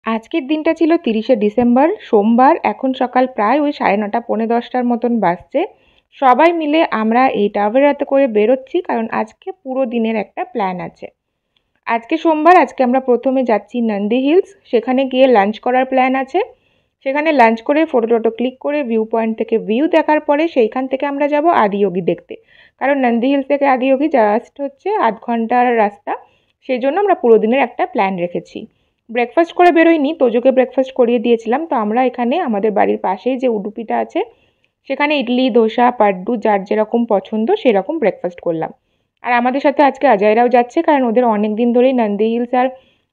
আজকের দিনটা ছিল 30শে ডিসেম্বর, সোমবার। এখন সকাল প্রায় ওই 9:30 পৌনে 10টার মতন বাজছে। সবাই মিলে আমরা এই টাভেরাতে করে বেরোচ্ছি, কারণ আজকে পুরো দিনের একটা প্ল্যান আছে। আজকে সোমবার, আজকে আমরা প্রথমে যাচ্ছি নন্দী হিলস। সেখানে গিয়ে লাঞ্চ করার প্ল্যান আছে। সেখানে লাঞ্চ করে ফটো টটো ক্লিক করে ভিউ পয়েন্ট থেকে ভিউ দেখার পরে সেইখান থেকে আমরা যাব আদিয়োগী দেখতে, কারণ নন্দী হিলস থেকে আদিয়োগী জাস্ট হচ্ছে আধ ঘন্টার রাস্তা। সেই জন্য আমরা পুরো দিনের একটা প্ল্যান রেখেছি। ব্রেকফাস্ট করে বেরোইনি, তোজোকে ব্রেকফাস্ট করিয়ে দিয়েছিলাম। তো আমরা এখানে আমাদের বাড়ির পাশেই যে উডুপিটা আছে সেখানে ইডলি, ধোসা, পাড্ডু যার যেরকম পছন্দ সেরকম ব্রেকফাস্ট করলাম। আর আমাদের সাথে আজকে অজয়রাও যাচ্ছে, কারণ ওদের অনেক দিন ধরেই নন্দী হিলস আর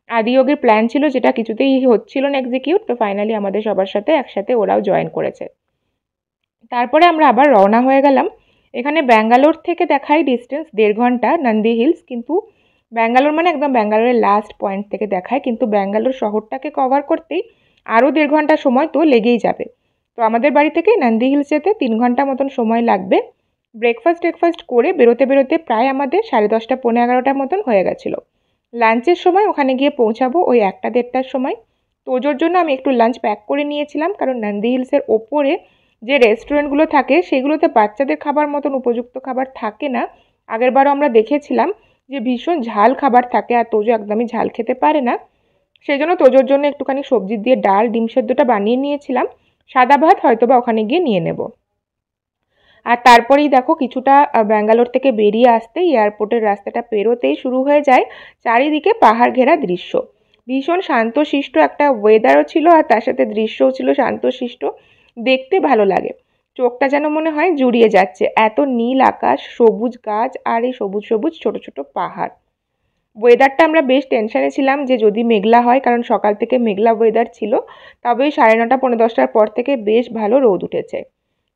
আদিয়োগীর প্ল্যান ছিল, যেটা কিছুতেই হচ্ছিল না এক্সিকিউট। তো ফাইনালি আমাদের সবার সাথে একসাথে ওরাও জয়েন করেছে। তারপরে আমরা আবার রওনা হয়ে গেলাম। এখানে ব্যাঙ্গালোর থেকে দেখাই ডিস্টেন্স 1.5 ঘন্টা নন্দী হিলস, কিন্তু ব্যাঙ্গালোর মানে একদম ব্যাঙ্গালোরের লাস্ট পয়েন্ট থেকে দেখায়, কিন্তু ব্যাঙ্গালোর শহরটাকে কভার করতেই আরও 1.5 ঘন্টা সময় তো লেগেই যাবে। তো আমাদের বাড়ি থেকে নন্দী হিলস যেতে 3 ঘন্টা মতন সময় লাগবে। ব্রেকফাস্ট করে বেরোতে বেরোতে প্রায় আমাদের 10:30 পৌনে 11টার মতন হয়ে গেছিলো। লাঞ্চের সময় ওখানে গিয়ে পৌঁছাবো ওই 1টা-1.5টার সময়। তোজোর জন্য আমি একটু লাঞ্চ প্যাক করে নিয়েছিলাম, কারণ নন্দী হিলসের ওপরে যে রেস্টুরেন্টগুলো থাকে সেগুলোতে বাচ্চাদের খাবার মতন উপযুক্ত খাবার থাকে না। আগেরবারও আমরা দেখেছিলাম যে ভীষণ ঝাল খাবার থাকে, আর তোজো একদমই ঝাল খেতে পারে না। সেই জন্য তোজোর জন্য একটুখানি সবজি দিয়ে ডাল, ডিম সেদ্ধটা বানিয়ে নিয়েছিলাম। সাদা ভাত হয়তোবা ওখানে গিয়ে নিয়ে নেব। আর তারপরেই দেখো কিছুটা ব্যাঙ্গালোর থেকে বেরিয়ে আসতেই এয়ারপোর্টের রাস্তাটা পেরোতেই শুরু হয়ে যায় চারিদিকে পাহাড় ঘেরা দৃশ্য। ভীষণ শান্তশিষ্ট একটা ওয়েদারও ছিল, আর তার সাথে দৃশ্যও ছিল শান্তশিষ্ট। দেখতে ভালো লাগে, চোখটা যেন মনে হয় জুড়িয়ে যাচ্ছে। এত নীল আকাশ, সবুজ গাছ, আর এই সবুজ সবুজ ছোট ছোট পাহাড়। ওয়েদারটা আমরা বেশ টেনশনে ছিলাম যে যদি মেঘলা হয়, কারণ সকাল থেকে মেঘলা ওয়েদার ছিল। তবে 9:30 পৌনে 10টার পর থেকে বেশ ভালো রোদ উঠেছে।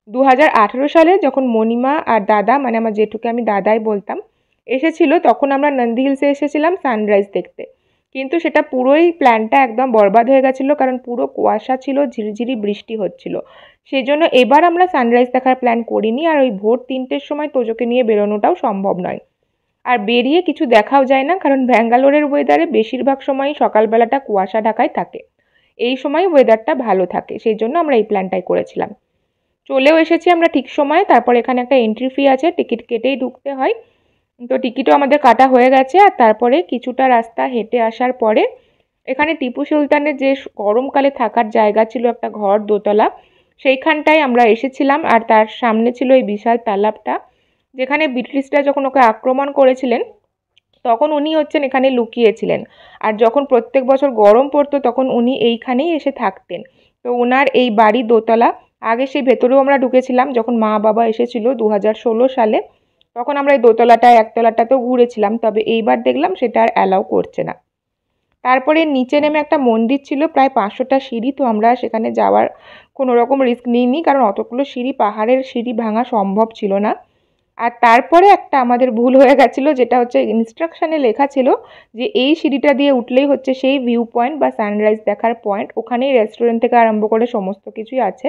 2018 সালে যখন মণিমা আর দাদা, মানে আমার জেঠুকে আমি দাদাই বলতাম, এসেছিল, তখন আমরা নন্দী হিলসে এসেছিলাম সানরাইজ দেখতে। কিন্তু সেটা পুরোই প্ল্যানটা একদম বরবাদ হয়ে গেছিলো, কারণ পুরো কুয়াশা ছিল, ঝিরিঝিরি বৃষ্টি হচ্ছিল। সেই জন্য এবার আমরা সানরাইজ দেখার প্ল্যান করিনি, আর ওই ভোর 3টের সময় তোজোকে নিয়ে বেরোনোটাও সম্ভব নয়। আর বেরিয়ে কিছু দেখাও যায় না, কারণ ব্যাঙ্গালোরের ওয়েদারে বেশিরভাগ সময়ই সকালবেলাটা কুয়াশা ঢাকায় থাকে। এই সময় ওয়েদারটা ভালো থাকে, সেই জন্য আমরা এই প্ল্যানটাই করেছিলাম। চলেও এসেছি আমরা ঠিক সময়ে। তারপর এখানে একটা এন্ট্রি ফি আছে, টিকিট কেটেই ঢুকতে হয়। তো টিকিটও আমাদের কাটা হয়ে গেছে। আর তারপরে কিছুটা রাস্তা হেঁটে আসার পরে এখানে টিপু সুলতানের যে গরমকালে থাকার জায়গা ছিল, একটা ঘর দোতলা, সেইখানটায় আমরা এসেছিলাম। আর তার সামনে ছিল এই বিশাল তালাবটা, যেখানে ব্রিটিশরা যখন ওকে আক্রমণ করেছিলেন তখন উনি হচ্ছেন এখানে লুকিয়েছিলেন। আর যখন প্রত্যেক বছর গরম পড়তো তখন উনি এইখানেই এসে থাকতেন। তো ওনার এই বাড়ি দোতলা। আগে সেই ভেতরেও আমরা ঢুকেছিলাম যখন মা বাবা এসেছিল 2016 সালে। তখন আমরা এই দোতলাটায় একতলাটাতেও ঘুরেছিলাম, তবে এইবার দেখলাম সেটা আর অ্যালাউ করছে না। তারপরে নিচে নেমে একটা মন্দির ছিল, প্রায় 500টা সিঁড়ি। তো আমরা সেখানে যাওয়ার কোনো রকম রিস্ক নিইনি, কারণ অতগুলো সিঁড়ি, পাহাড়ের সিঁড়ি ভাঙা সম্ভব ছিল না। আর তারপরে একটা আমাদের ভুল হয়ে গেছিলো, যেটা হচ্ছে ইনস্ট্রাকশানে লেখা ছিল যে এই সিঁড়িটা দিয়ে উঠলেই হচ্ছে সেই ভিউ পয়েন্ট বা সানরাইজ দেখার পয়েন্ট। ওখানেই রেস্টুরেন্ট থেকে আরম্ভ করে সমস্ত কিছুই আছে।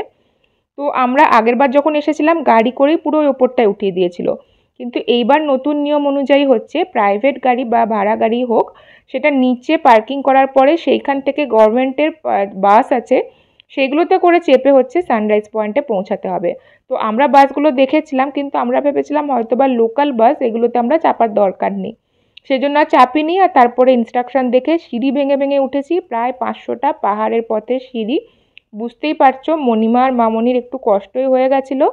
তো আমরা আগেরবার যখন এসেছিলাম গাড়ি করেই পুরো ওই ওপরটায় উঠিয়ে দিয়েছিল, কিন্তু এইবার নতুন নিয়ম অনুযায়ী হচ্ছে প্রাইভেট গাড়ি বা ভাড়া গাড়ি হোক, সেটা নিচে পার্কিং করার পরে সেইখান থেকে গভর্নমেন্টের বাস আছে, সেগুলোতে করে চেপে হচ্ছে সানরাইজ পয়েন্টে পৌঁছাতে হবে। তো আমরা বাসগুলো দেখেছিলাম, কিন্তু আমরা ভেবেছিলাম হয়তো বা লোকাল বাস, এগুলোতে আমরা চাপার দরকার নেই, সেজন্য আর চাপিনি। আর তারপরে ইনস্ট্রাকশন দেখে সিঁড়ি ভেঙে ভেঙে উঠেছি, প্রায় 500টা পাহাড়ের পথে সিঁড়ি। বুঝতেই পারছো মণিমা আর মামনির একটু কষ্টই হয়ে গেছিলো।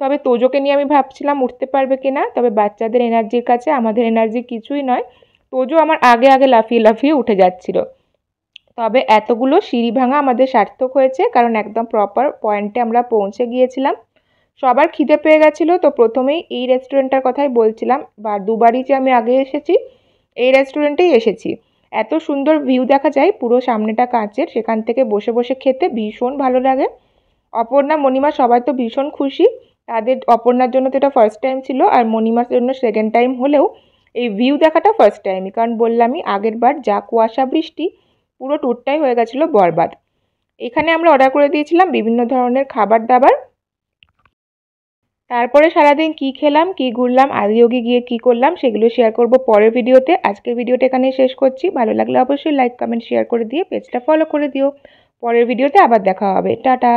তবে তোজোকে নিয়ে আমি ভাবছিলাম উঠতে পারবে কিনা, তবে বাচ্চাদের এনার্জির কাছে আমাদের এনার্জি কিছুই নয়। তোজো আমার আগে আগে লাফিয়ে লাফিয়ে উঠে যাচ্ছিল। তবে এতগুলো সিঁড়ি ভাঙা আমাদের সার্থক হয়েছে, কারণ একদম প্রপার পয়েন্টে আমরা পৌঁছে গিয়েছিলাম। সবার খিদে পেয়ে গেছিলো। তো প্রথমেই এই রেস্টুরেন্টটার কথাই বলছিলাম, বা দুবারই যে আমি আগে এসেছি, এই রেস্টুরেন্টেই এসেছি। এত সুন্দর ভিউ দেখা যায়, পুরো সামনেটা কাঁচের, সেখান থেকে বসে বসে খেতে ভীষণ ভালো লাগে। অপর্ণা, মণিমা সবাই তো ভীষণ খুশি। তাদের, অপর্ণার জন্য তো এটা ফার্স্ট টাইম ছিল, আর মণিমার জন্য সেকেন্ড টাইম হলেও এই ভিউ দেখাটা ফার্স্ট টাইমই, কারণ বললামই আগের বার যা কুয়াশা বৃষ্টি, পুরো ট্যুরটাই হয়ে গেছিলো বরবাদ। এখানে আমরা অর্ডার করে দিয়েছিলাম বিভিন্ন ধরনের খাবার দাবার। তারপরে সারাদিন কি খেলাম, কি ঘুরলাম, আদিয়োগে গিয়ে কি করলাম সেগুলো শেয়ার করব পরের ভিডিওতে। আজকের ভিডিওটা এখানেই শেষ করছি। ভালো লাগলে অবশ্যই লাইক কমেন্ট শেয়ার করে দিয়ে পেজটা ফলো করে দিও। পরের ভিডিওতে আবার দেখা হবে। টাটা।